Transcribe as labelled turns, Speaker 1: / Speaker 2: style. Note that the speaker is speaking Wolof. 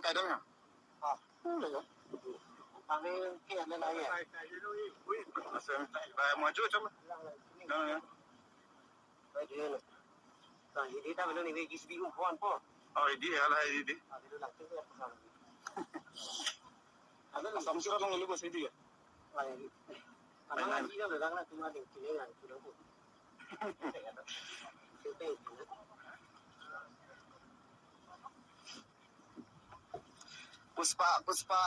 Speaker 1: Cái đó nhỉ? Được rồi. Cái kia lên này à? Và mọi chỗ trong đó. Đây đi này. Rồi đi ta bên này về cái gì cũng quan po. Đi là đi. Đi là cái gì? Ada lah kamu sudah mengeluh bahasa itu ya? Karena dia bilang lah cuma di sini yang sudah pun. Puspa.